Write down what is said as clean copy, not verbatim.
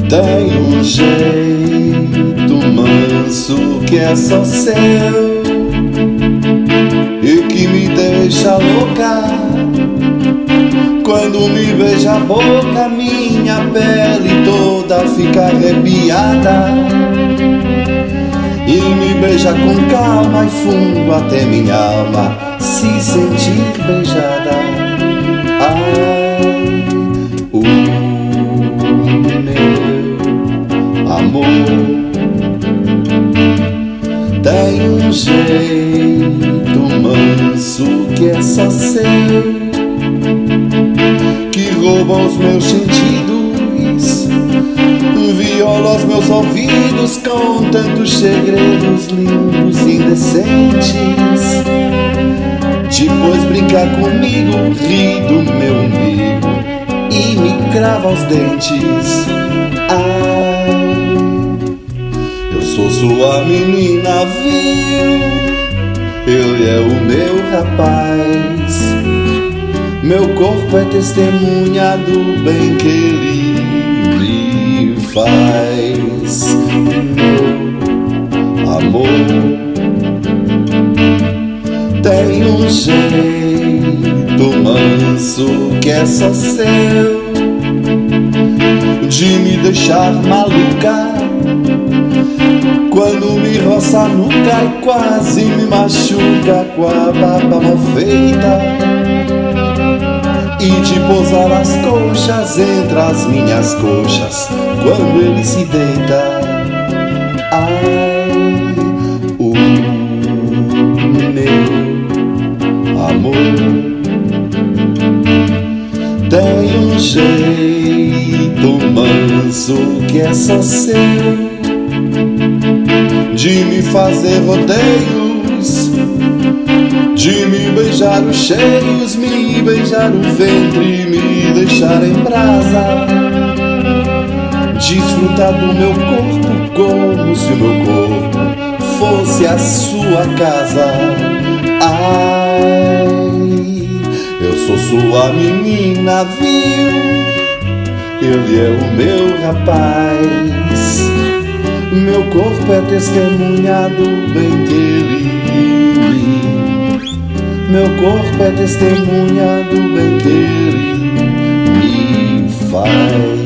Tem um jeito manso que é só seu e que me deixa louca. Quando me beija a boca, minha pele toda fica arrepiada. E me beija com calma e fundo até minha alma se sentir beijada. Ai, o meu amor tem um jeito manso que é só seu, que rouba os meus sentidos, viola os meus ouvidos com tantos segredos lindos e indecentes. Depois brinca comigo, ri do meu umbigo e me crava os dentes. Ai, eu sou sua menina, viu? Ele é o meu rapaz. Meu corpo é testemunha do bem que ele me faz. Meu amor tem um jeito manso que é só seu, de me deixar maluca. Quando me roça a nuca e quase me machuca com a barba mal feita, e de pousar as coxas entre as minhas coxas quando ele se deita. Ai, o meu amor tem um jeito manso que é só seu, de me fazer rodeios, de me beijar os cheios, me beijar o ventre, me deixar em brasa, desfrutar do meu corpo como se o meu corpo fosse a sua casa. Ai, eu sou sua menina, viu? Ele é o meu rapaz. Meu corpo é testemunha do bem que ele me. Meu corpo é testemunha do bem que ele me faz.